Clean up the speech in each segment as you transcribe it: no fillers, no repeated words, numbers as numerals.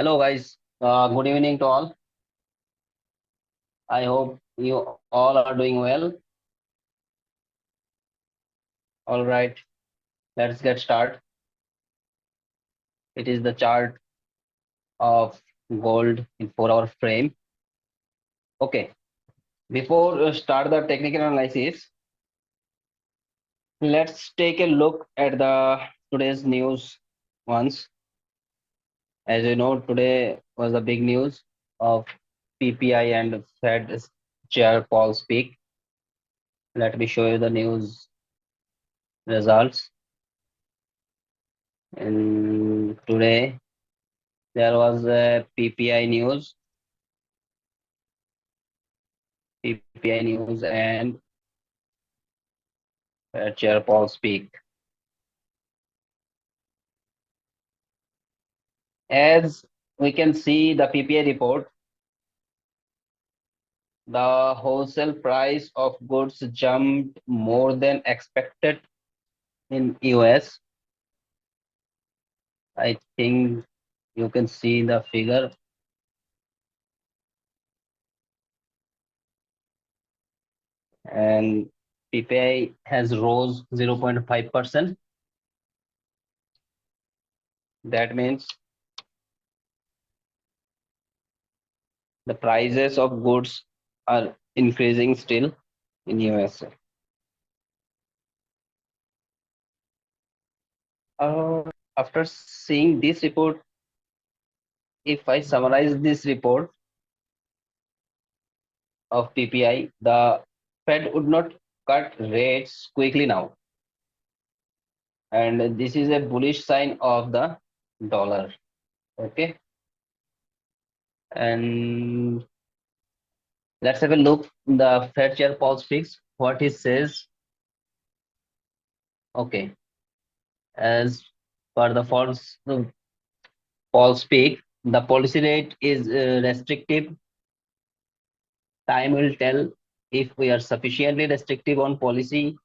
Hello, guys. Good evening to all. I hope you all are doing well. All right, let's get started. It is the chart of gold in 4 hour frame. Okay, before start the technical analysis, let's take a look at the today's news once. As you know, today was the big news of PPI and Fed Chair Paul speak. Let me show you the news results. And today there was a PPI news, and Chair Paul speak. As we can see the PPI report, the wholesale price of goods jumped more than expected in US. I think you can see the figure, and PPI has rose 0.5%. That means the prices of goods are increasing still in US. After seeing this report, if I summarize this report of PPI, the Fed would not cut rates quickly now, and this is a bullish sign of the dollar. Okay, and let's have a look. The Fed Chair Paul speaks. What he says. Okay, as per the Paul speak, the policy rate is restrictive. Time will tell if we are sufficiently restrictive on policy.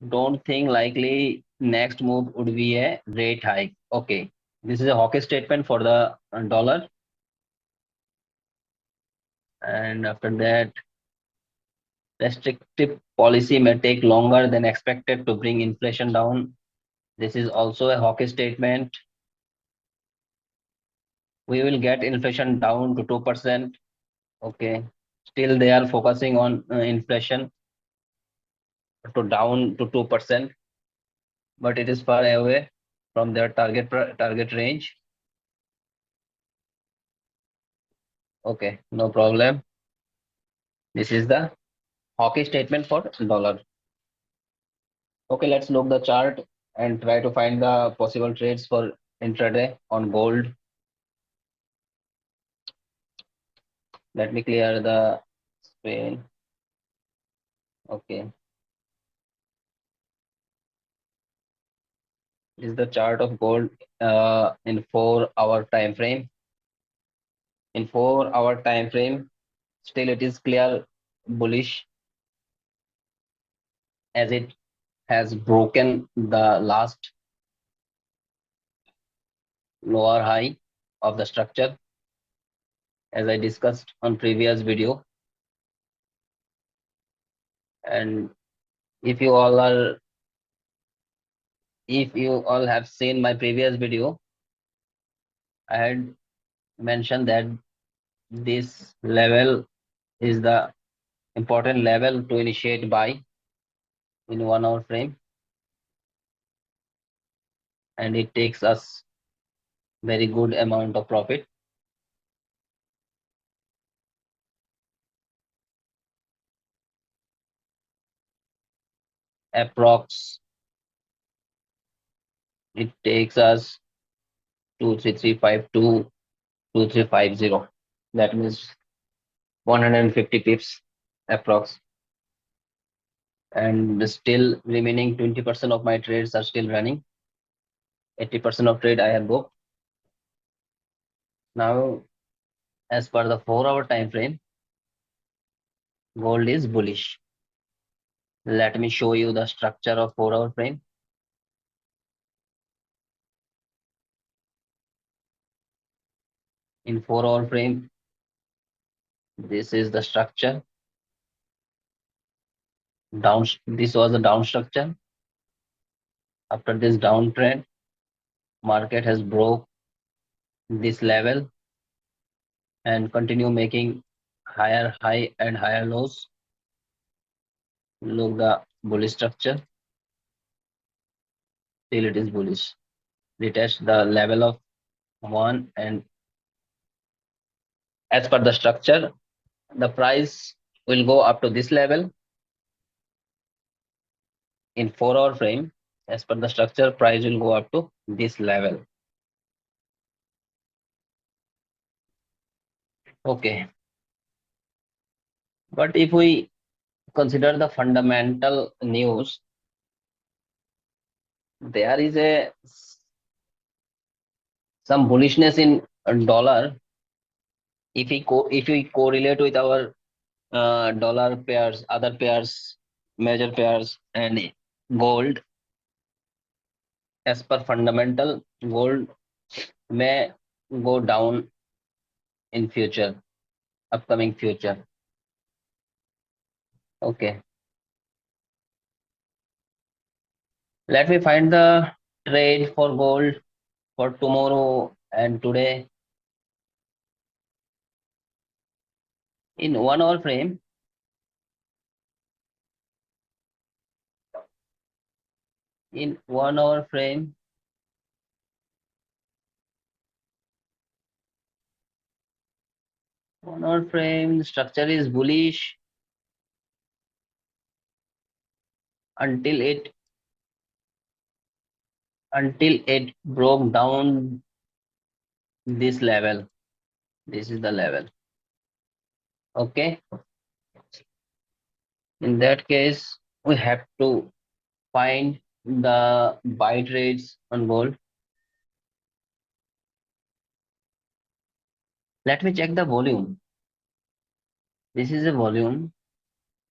Don't think likely next move would be a rate hike. Okay, this is a hawkish statement for the dollar. And after that, restrictive policy may take longer than expected to bring inflation down. This is also a hawkish statement. We will get inflation down to 2%. Okay, still they are focusing on inflation to down to 2%, but it is far away from their target range. Okay, no problem. This is the hawkish statement for dollar. Okay, let's look the chart and try to find the possible trades for intraday on gold. Let me clear the screen. Okay, this is the chart of gold in 4 hour time frame. In 4 hour time frame, still it is clear bullish, as it has broken the last lower high of the structure, as I discussed on previous video. And if you all are if you all have seen my previous video, I had mentioned that this level is the important level to initiate buy in 1 hour frame, and it takes us very good amount of profit. Approx, it takes us 23352 2350. That means 150 pips approx. And still remaining 20% of my trades are still running. 80% of trade I have booked. Now, as per the 4 hour time frame, gold is bullish. Let me show you the structure of 4 hour frame. In 4 hour frame, this is the structure. This was the down structure. After this downtrend, market has broke this level and continue making higher high and higher lows. Look the bullish structure till it is bullish. Retest the level of one, and as per the structure, the price will go up to this level in 4 hour frame. As per the structure, price will go up to this level. Okay. But if we consider the fundamental news, there is a some bullishness in dollar. If we correlate with our dollar pairs, other pairs, major pairs, and gold, as per fundamental, gold may go down in future, upcoming future. Okay, let me find the trade for gold for tomorrow and today in 1 hour frame. In 1 hour frame, 1 hour frame, the structure is bullish until it broke down this level. This is the level. Okay, in that case, we have to find the buy trades on gold. Let me check the volume. This is a volume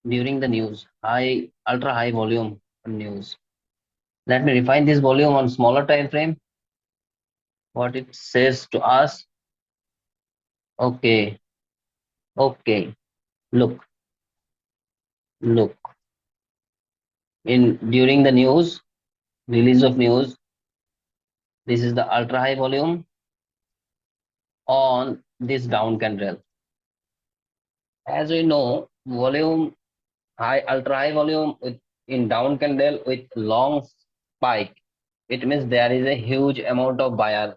during the news, high, ultra high volume on news. Let me refine this volume on smaller time frame. What it says to us. Okay, okay. Look, look. In during the news, release of news, this is the ultra high volume on this down candle. As we know, volume high, ultra high volume with in down candle with long spike. It means there is a huge amount of buyer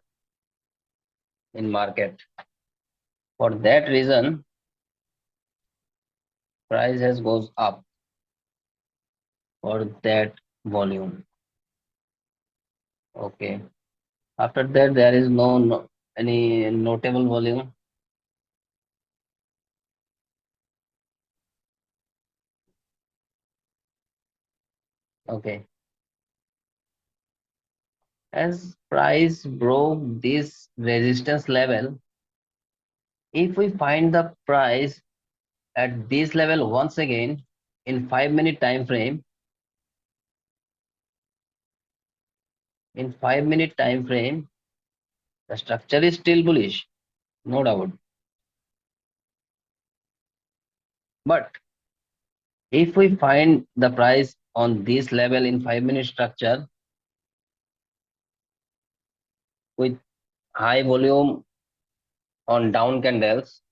in market. For that reason, price has goes up for that volume. Okay. After that, there is no any notable volume. Okay. As price broke this resistance level, if we find the price at this level once again in 5 minute time frame, in 5 minute time frame, the structure is still bullish, no doubt. But if we find the price on this level in 5 minute structure with high volume on down candles,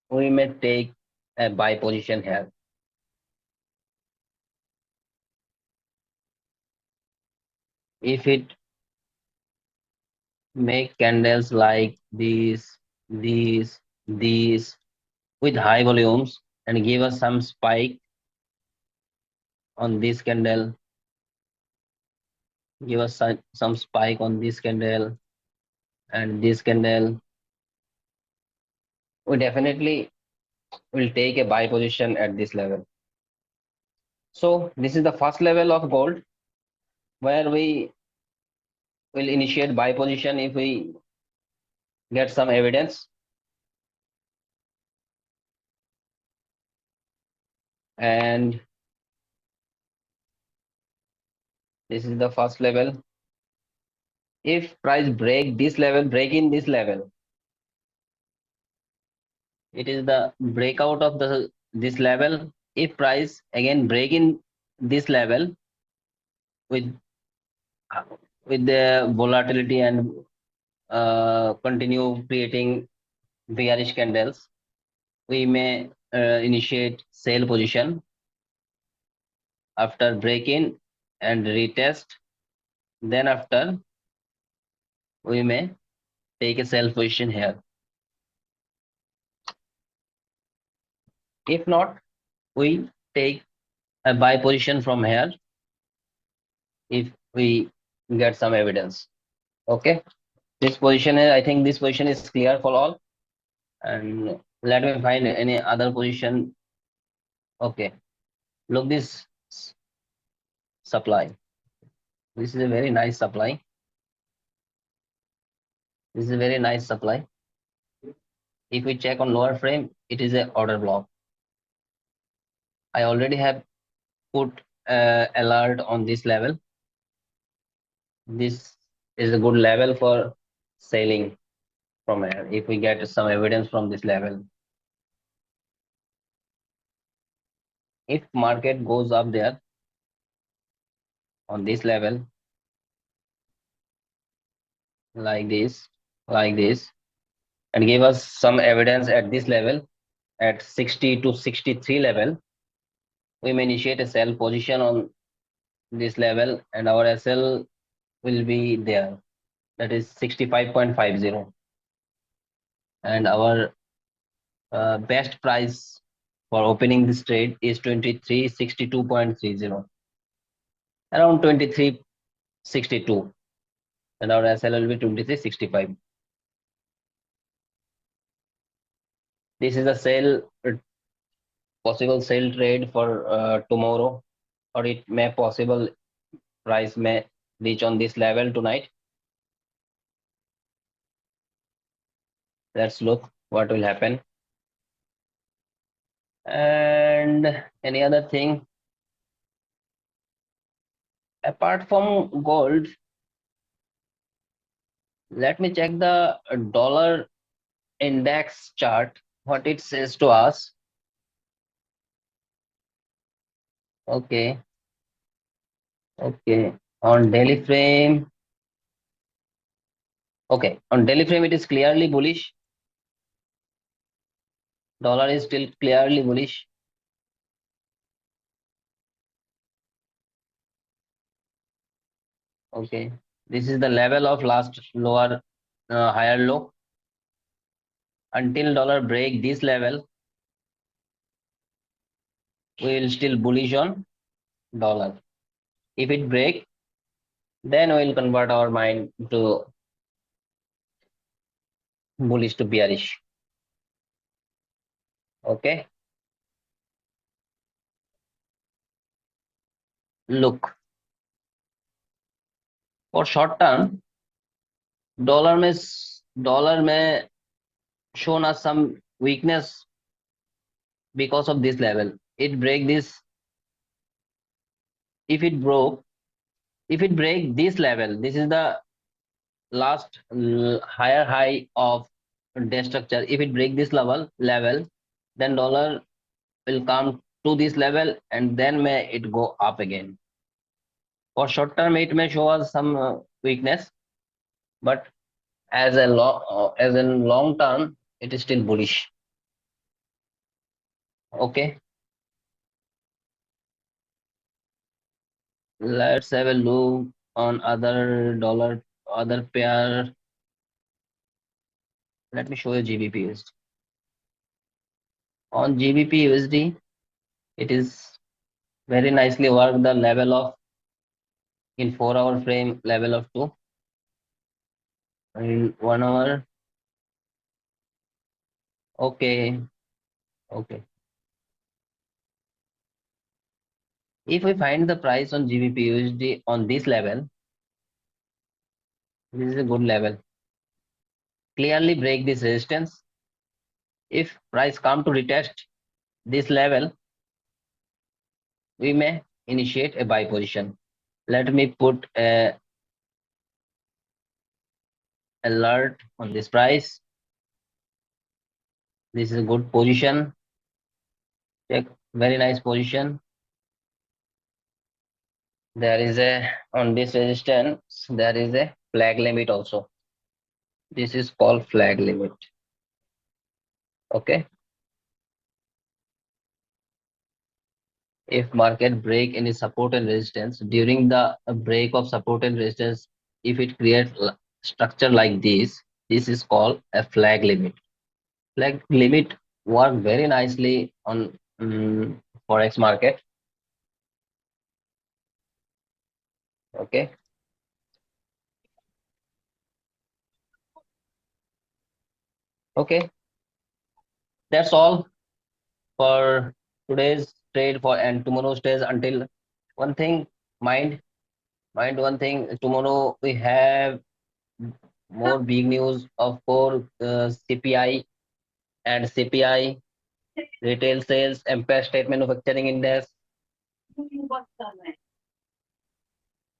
we may take a buy position here. If it make candles like these with high volumes and give us some spike on this candle, give us some spike on this candle and this candle, we definitely will take a buy position at this level. So this is the first level of gold where we will initiate buy position if we get some evidence. And this is the first level. If price break this level, break in this level, It is the breakout of the this level. If price again break in this level with with the volatility and continue creating bearish candles, we may initiate sale position after break in and retest. Then after we may take a sell position here. If not, we take a buy position from here if we get some evidence. Okay. This position is, I think this position is clear for all. And let me find any other position. Okay. Look this supply. This is a very nice supply. This is a very nice supply. If we check on lower frame, it is a order block. I already have put alert on this level. This is a good level for selling from here. If we get some evidence from this level, if market goes up there on this level like this, and give us some evidence at this level at 60 to 63 level, we may initiate a sell position on this level, and our SL will be there. That is 65.50, and our best price for opening this trade is 2362.30, around 2362, and our SL will be 2365. This is a sale, possible sale trade for tomorrow, or it may possible price may reach on this level tonight. Let's look what will happen. And any other thing apart from gold, let me check the dollar index chart, what it says to us. Okay, okay. On daily frame, okay, on daily frame it is clearly bullish. Dollar is still clearly bullish. Okay, this is the level of last lower higher low. Until dollar break this level, we will still bullish on dollar. If it break, then we will convert our mind to bullish to bearish. Okay, look, for short term, dollar में shown us some weakness because of this level. It break this. If it broke, if it break this level, this is the last higher high of day structure. If it break this level, then dollar will come to this level, and then may it go up again. For short term, it may show us some weakness, but as in long term, it is still bullish. Okay, let's have a look on other dollar, other pair. Let me show you GBP USD. On GBP USD, it is very nicely worked the level of in 4 hour frame level of 2, in 1 hour. Okay, okay. If we find the price on GBP USD on this level, this is a good level. Clearly break this resistance. If price come to retest this level, we may initiate a buy position. Let me put a alert on this price. This is a good position. Check. Very nice position. There is a on this resistance. There is a flag limit also. This is called flag limit. Okay. If market break any support and resistance during the break of support and resistance, if it creates structure like this is called a flag limit. Flag limit work very nicely on forex market. Okay. Okay, that's all for today's trade for and tomorrow's trades. Until one thing, mind mind one thing, tomorrow we have more big news of core CPI and CPI, retail sales, empire state manufacturing index.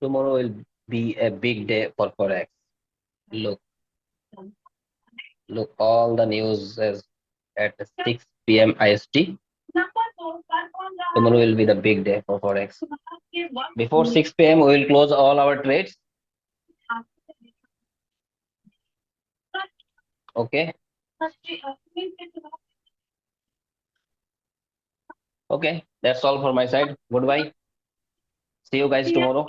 Tomorrow will be a big day for Forex. Look, look, all the news is at 6 p.m. IST. Tomorrow will be the big day for Forex. Before 6 p.m., we will close all our trades. Okay. Okay. That's all for my side. Goodbye. See you guys tomorrow.